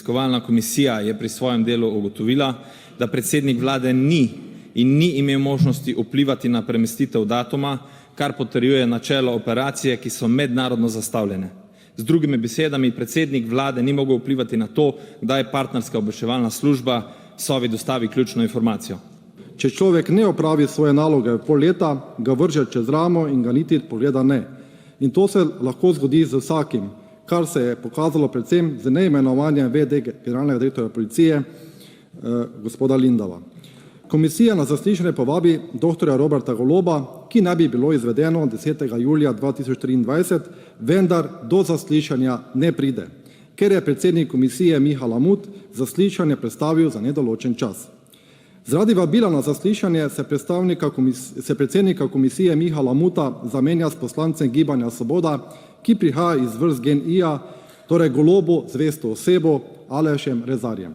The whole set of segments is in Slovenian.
Preiskovalna komisija je pri svojem delu ugotovila, da predsednik vlade ni imel možnosti vplivati na premestitev datuma, kar potrjuje načelo operacije, ki so mednarodno zastavljene. Z drugimi besedami, predsednik vlade ni mogel vplivati na to, kdaj partnerska obveščevalna služba Sovi dostavi ključno informacijo. Če človek ne opravi svoje naloge v pol leta, ga vrže čez ramo in ga niti pogleda ne. In to se lahko zgodi z vsakim, kar se je pokazalo predvsem z neimenovanjem VD generalnega direktorja policije, gospoda Lindava. Komisija na zaslišanje povabi dr. Roberta Goloba, ki naj bi bilo izvedeno 10. julija 2023, vendar do zaslišanja ne pride, ker je predsednik komisije Miha Lamut zaslišanje predstavil za nedoločen čas. Zaradi vabila na zaslišanje se predsednika komisije Miha Lamuta zamenja s poslancem Gibanja Svoboda, ki prihaja iz vrst GEN-I-ja, torej Golobu zvesto osebo Alešem Rezarjem.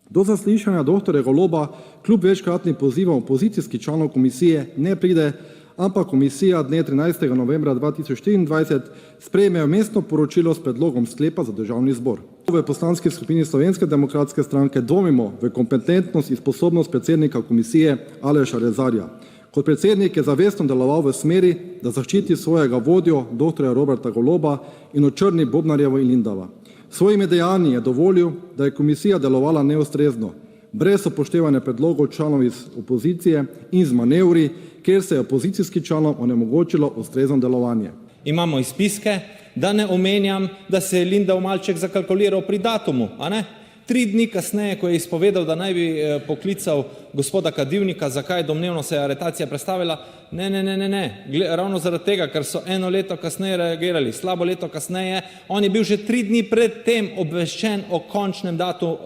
Do zaslišanja dr. Goloba kljub večkratnim pozivom opozicijskih članov komisije ne pride, ampak komisija dne 13. novembra 2024 sprejme vmesno poročilo s predlogom sklepa za državni zbor. V poslanski skupini Slovenske demokratske stranke dvomimo v kompetentnost in sposobnost predsednika komisije Aleša Rezarja. Kot predsednik je zavestno deloval v smeri, da zaščiti svojega vodjo dr. Roberta Goloba in očrni Bobnarjevo in Lindava. Svojimi dejanji je dovolil, da je komisija delovala neustrezno, brez upoštevanja predlogov članov iz opozicije in z manevri, kjer se je opozicijski članom onemogočilo ustrezno delovanje. Imamo izpiske, da ne omenjam, da se je Lindav malček zakalkuliral pri datumu, a ne? 3 dni kasneje, ko je izpovedal, da naj bi poklical gospoda Kadivnika, zakaj domnevno se je aretacija prestavila, ne. Ravno zaradi tega, ker so 1 leto kasneje reagirali, slabo leto kasneje, on je bil že 3 dni pred tem obveščen o končnem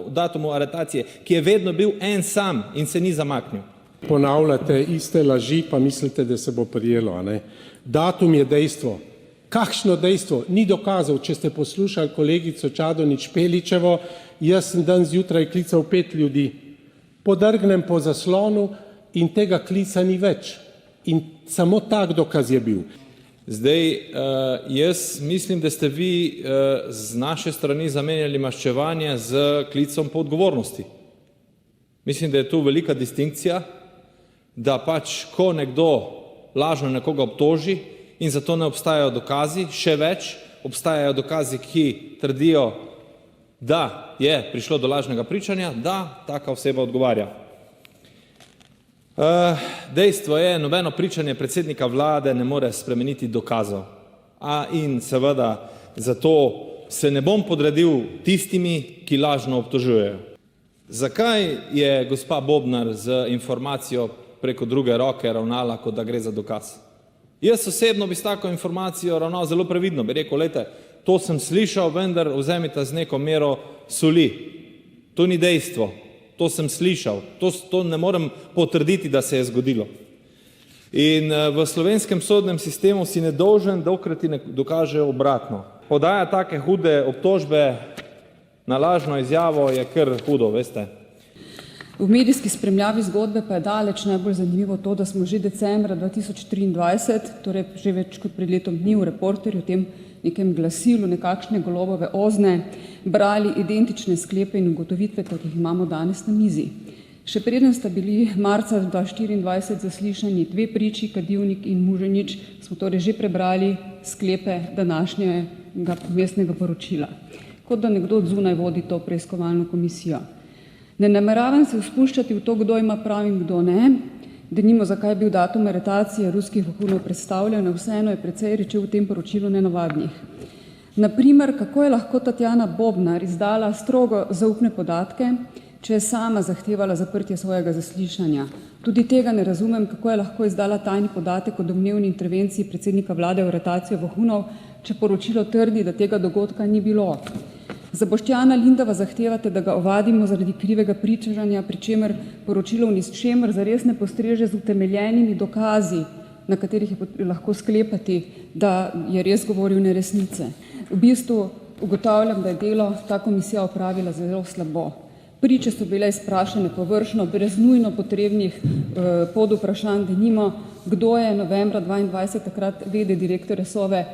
datumu aretacije, ki je vedno bil en sam in se ni zamaknil. Ponavljate iste laži, pa mislite, da se bo prijelo, a ne? Datum je dejstvo. Kakšno dejstvo? Ni dokazal, če ste poslušali kolegico Čadonič Špeličevo, jaz sem dan zjutraj klical 5 ljudi. Podrgnem po zaslonu in tega klica ni več. In samo tak dokaz je bil. Zdaj, jaz mislim, da ste vi z naše strani zamenjali maščevanje z klicom po odgovornosti. Mislim, da je tu velika distinkcija, da pač, ko nekdo lažno nekoga obtoži in zato ne obstajajo dokazi, še več, obstajajo dokazi, ki trdijo, da je prišlo do lažnega pričanja, da taka oseba odgovarja. Dejstvo je, nobeno pričanje predsednika vlade ne more spremeniti dokazov. In seveda zato se ne bom podredil tistimi, ki lažno obtožujejo. Zakaj je gospa Bobnar z informacijo preko druge roke ravnala, kot da gre za dokaz? Jaz osebno bi s tako informacijo ravnal zelo previdno, bi rekel, lejte, to sem slišal, vendar vzemite z neko mero soli. To ni dejstvo, to sem slišal, to ne morem potrditi, da se je zgodilo. In v slovenskem sodnem sistemu si nedolžen, dokler ti ne dokaže obratno. Podaja take hude obtožbe na lažno izjavo je kar hudo, veste. V medijski spremljavi zgodbe pa je daleč najbolj zanimivo to, da smo že decembra 2023, torej že več kot pred letom dni v Reporterju, v tem nekem glasilu, nekakšne Golobove ozne, brali identične sklepe in ugotovitve, kot jih imamo danes na mizi. Še preden sta bili marca 2024 zaslišani 2 priči, Kadivnik in Muženič, smo torej že prebrali sklepe današnjega vmesnega poročila. Kot da nekdo od zunaj vodi to preiskovalno komisijo. Ne nameravam se spuščati v to, kdo ima prav in kdo ne, denimo zakaj je bil datum aretacije ruskih vohunov predstavljen, vseeno je precej reči v tem poročilu nenavadnih. Naprimer, kako je lahko Tatjana Bobnar izdala strogo zaupne podatke, če je sama zahtevala zaprtje svojega zaslišanja. Tudi tega ne razumem, kako je lahko izdala tajni podatek o domnevni intervenciji predsednika vlade v aretacijo vohunov, če poročilo trdi, da tega dogodka ni bilo. Za Boštjana Lindava zahtevate, da ga ovadimo zaradi krivega pričanja, pri čemer poročilo v ničemer zares ne postreže z utemeljenimi dokazi, na katerih je lahko sklepati, da je res govoril neresnice. V bistvu ugotavljam, da je delo ta komisija opravila zelo slabo. Priče so bile izprašane površno, brez nujno potrebnih podvprašanj, denimo, kdo je novembra 2022 takrat v.d. direktorja Sove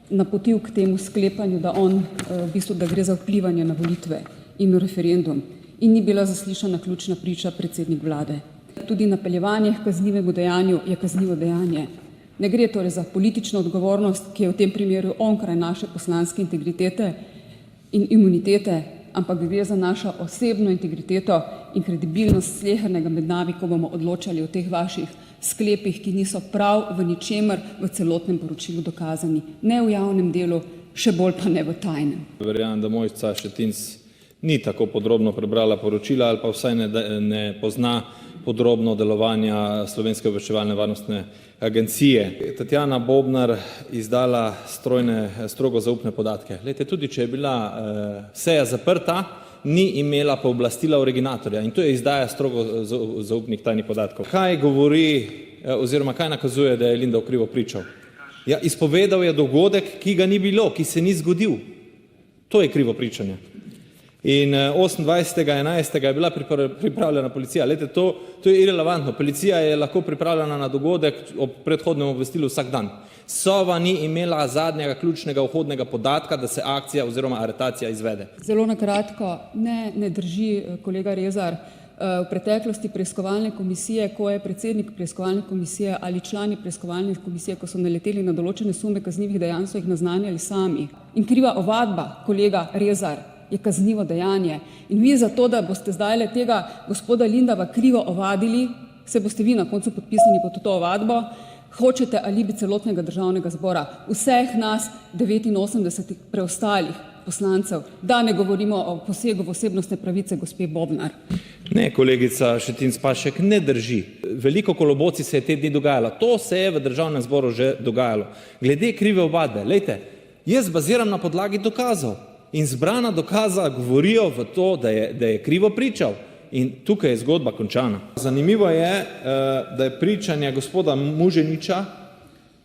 napotil k temu sklepanju, da da gre za vplivanje na volitve. in referendum in ni bila zaslišana ključna priča predsednik vlade. Tudi napeljevanje k kaznivemu dejanju je kaznivo dejanje. Ne gre torej za politično odgovornost, ki je v tem primeru onkraj naše poslanske integritete in imunitete, ampak gre za našo osebno integriteto in kredibilnost slehernega med nami, ko bomo odločali o teh vaših sklepih, ki niso prav v ničemer v celotnem poročilu dokazani. Ne v javnem delu, še bolj pa ne v tajnem. Verjamem, da Mojca Šetinc ni tako podrobno prebrala poročila ali pa vsaj ne pozna podrobno delovanja Slovenske obveščevalne varnostne agencije. Tatjana Bobnar izdala strogo zaupne podatke. Glejte, tudi če je bila seja zaprta, ni imela pooblastila originatorja in to je izdaja strogo zaupnih tajnih podatkov. Kaj govori oziroma kaj nakazuje, da je Lindav krivo pričal? Ja, izpovedal je dogodek, ki ga ni bilo, ki se ni zgodil. To je krivo pričanje. In 28.11. je bila pripravljena policija. Lejte, to je irelevantno. Policija je lahko pripravljena na dogodek ob predhodnem obvestilu vsak dan. Sova ni imela zadnjega ključnega vhodnega podatka, da se akcija oziroma aretacija izvede. Zelo na kratko, ne drži, kolega Rezar. V preteklosti preiskovalne komisije, ko je predsednik preiskovalne komisije ali člani preiskovalne komisije, ko so naleteli na določene sume kaznivih dejanj, so jih naznanjali sami. In kriva ovadba, kolega Rezar, je kaznivo dejanje. In vi za to, da boste zdaj tega gospoda Lindava krivo ovadili, se boste vi na koncu podpisani pod to ovadbo, hočete alibi celotnega državnega zbora, vseh nas 89 preostalih poslancev, da ne govorimo o posegu v osebnostne pravice gospe Bobnar. Ne, kolegica Šetinc Pašek, ne drži. Veliko koloboci se je te dni dogajalo. To se je v državnem zboru že dogajalo. Glede krive ovadbe, lejte, jaz baziram na podlagi dokazov. In zbrana dokaza govorijo v to, da je krivo pričal. In tukaj je zgodba končana. Zanimivo je, da je pričanje gospoda Muženiča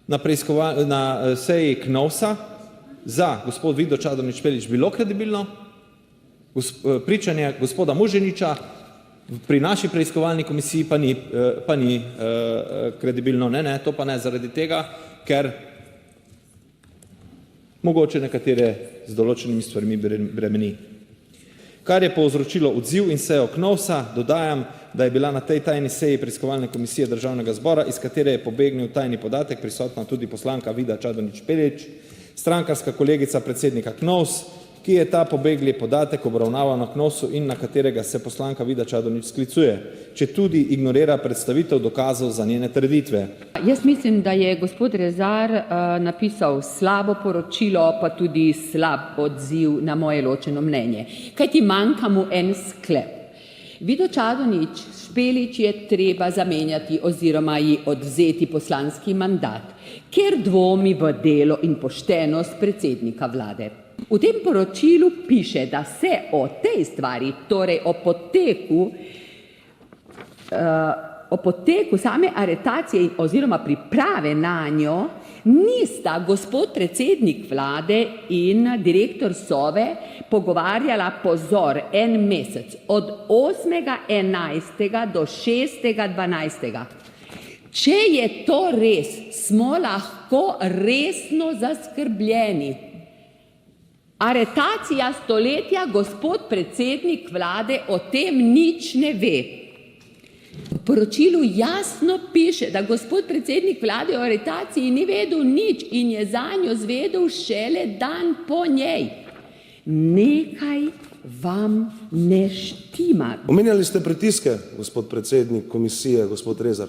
na seji KNOVS-a za gospod Vido Čadonič Špelič bilo kredibilno, pričanje gospoda Muženiča pri naši preiskovalni komisiji pa ni kredibilno. Ne, to pa ne zaradi tega, ker mogoče nekatere z določenimi stvarmi bremeni. Kar je povzročilo odziv in sejo KNOVS-a, dodajam, da je bila na tej tajni seji preiskovalne komisije državnega zbora, iz katere je pobegnil tajni podatek, prisotna tudi poslanka Vida Čadonič Špelič, strankarska kolegica predsednika KNOVS, ki je ta pobegli podatek obravnaval na KNOVS-u in na katerega se poslanka Vida Čadonič sklicuje, če tudi ignorira predstavitev dokazov za njene trditve. Jaz mislim, da je gospod Rezar napisal slabo poročilo, pa tudi slab odziv na moje ločeno mnenje. Kajti manjka mu en sklep. Vido Čadonič Špelič je treba zamenjati oziroma ji odvzeti poslanski mandat, ker dvomi v delo in poštenost predsednika vlade. V tem poročilu piše, da se o tej stvari, torej o poteku same aretacije oziroma priprave na njo, nista gospod predsednik vlade in direktor Sove pogovarjala, pozor, en mesec, od 8.11. do 6.12. Če je to res, smo lahko resno zaskrbljeni. Aretacija stoletja, gospod predsednik vlade o tem nič ne ve. V poročilu jasno piše, da gospod predsednik vlade o aretaciji ni vedel nič in je zanjo zvedel šele dan po njej. Nekaj vam ne štima. Omenjali ste pritiske, gospod predsednik komisije, gospod Rezar.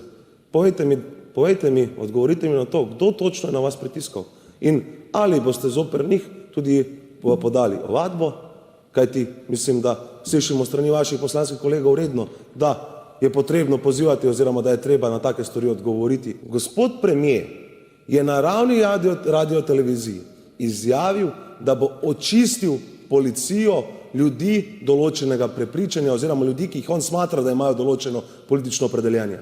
Povejte mi, odgovorite mi na to, kdo točno je na vas pritiskal in ali boste zoper njih tudi podali ovadbo, kajti mislim, da slišimo strani vaših poslanskih kolegov redno, da je potrebno pozivati oziroma da je treba na take stvari odgovoriti. Gospod premier je na ravni radioteleviziji izjavil, da bo očistil policijo ljudi določenega prepričanja oziroma ljudi, ki jih on smatra, da imajo določeno politično opredeljenje.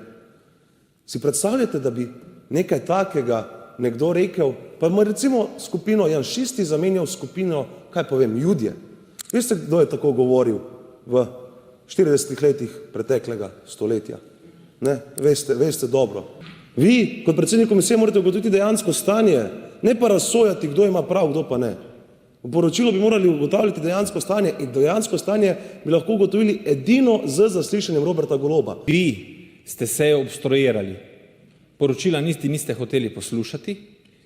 Si predstavljate, da bi nekaj takega nekdo rekel, pa mu recimo skupino janšisti zamenjal skupino, kaj povem, Judje. Veste, kdo je tako govoril v 40 letih preteklega stoletja? Ne, veste dobro. Vi, kot predsednik komisije, morate ugotoviti dejansko stanje, ne pa razsojati, kdo ima prav, kdo pa ne. V poročilu bi morali ugotavljati dejansko stanje in dejansko stanje bi lahko ugotovili edino z zaslišanjem Roberta Goloba. Vi ste sejo obstruirali, poročila niste hoteli poslušati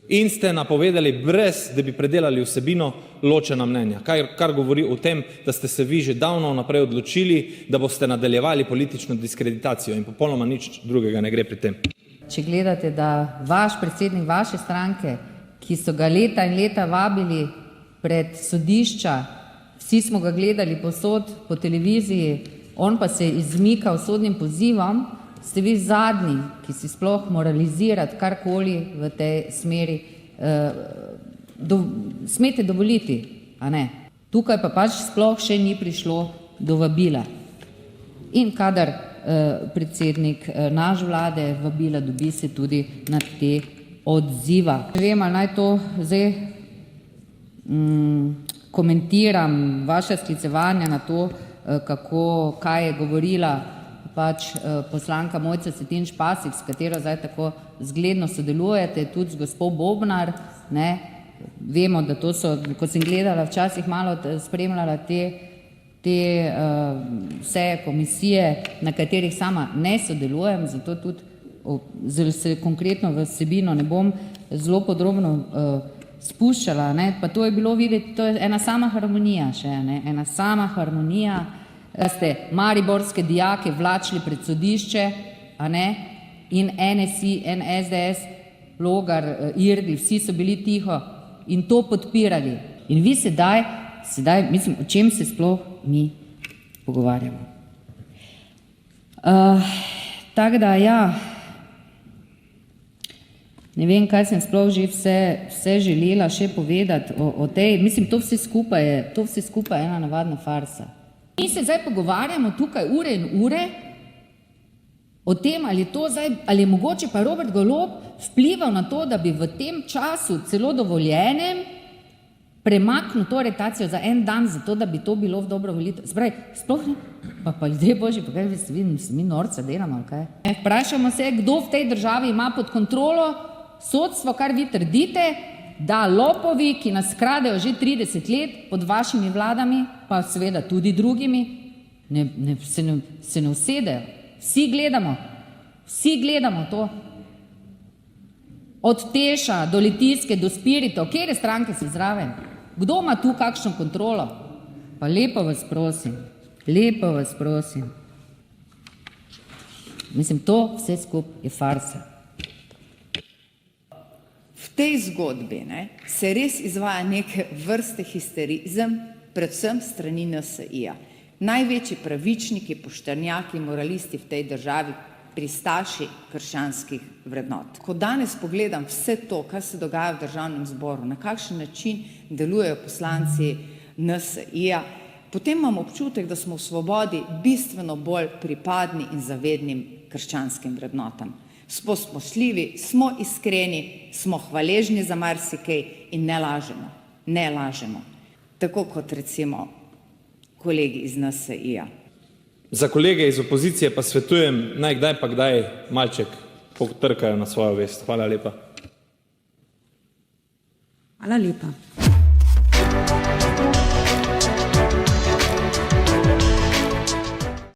in ste napovedali, brez da bi predelali vsebino, ločena mnenja, kar govori o tem, da ste se vi že davno naprej odločili, da boste nadaljevali politično diskreditacijo in popolnoma nič drugega ne gre pri tem. Če gledate, da vaš predsednik vaše stranke, ki so ga leta in leta vabili pred sodišča, vsi smo ga gledali povsod po televiziji, on pa se je izmikal sodnim pozivom, ste vi zadnji, ki si sploh moralizirati karkoli v tej smeri smete dovoliti, a ne? Tukaj pa pač sploh še ni prišlo do vabila. In kadar predsednik naš vlade vabila dobi, se tudi na te odziva. Ne vem, ali naj to zdaj komentiram, vaše sklicevanje na to, kaj je govorila pač poslanka Mojca Šetinc Pašek, s katero zdaj tako zgledno sodelujete, tudi z gospod Bobnar, ne, vemo, da to so, ko sem gledala, včasih malo spremljala te vse komisije, na katerih sama ne sodelujem, zato tudi se konkretno v vsebino ne bom zelo podrobno spuščala, ne, pa to je bilo videti, to je ena sama harmonija še, ne, ena sama harmonija, da ste mariborske dijake vlačili pred sodišče, a ne, in NSI, SDS, Logar, Irgl, vsi so bili tiho in to podpirali. In vi sedaj, mislim, o čem se sploh mi pogovarjamo. Tako da, ja, ne vem, kaj sem sploh že vse želela še povedati o tej, mislim, to vse skupaj je ena navadna farsa. Mi se zdaj pogovarjamo tukaj ure in ure o tem, ali je mogoče pa Robert Golob vplival na to, da bi v tem času celo dovoljenem premaknil to aretacijo za en dan, zato da bi to bilo v dobro volitev. Spravi, sploh ne, pa ljudje božji, pa kaj se mi norca delamo, ali kaj? Vprašamo se, kdo v tej državi ima pod kontrolo sodstvo, kar vi trdite, da lopovi, ki nas kradejo že 30 let pod vašimi vladami, pa seveda tudi drugimi, se ne usedejo. Vsi gledamo to. Od Teša do Litijske, do Spiritov, kjer stranke so zraven? Kdo ima tu kakšno kontrolo? Pa lepo vas prosim. Mislim, to vse skupaj je farsa. V tej zgodbi se res izvaja neke vrste histerizem, predvsem strani NSI-ja. Največji pravičniki, poštenjaki, moralisti v tej državi, pristaši krščanskih vrednot. Ko danes pogledam vse to, kar se dogaja v Državnem zboru, na kakšen način delujejo poslanci NSI-ja, potem imam občutek, da smo v Svobodi bistveno bolj pripadni in zavednim krščanskim vrednotam. Smo spoštljivi, smo iskreni, smo hvaležni za marsikaj in ne lažemo. Tako kot recimo kolegi iz NSI-ja. Za kolege iz opozicije pa svetujem, naj kdaj pa kdaj malček potrkajo na svojo vest. Hvala lepa. Hvala lepa.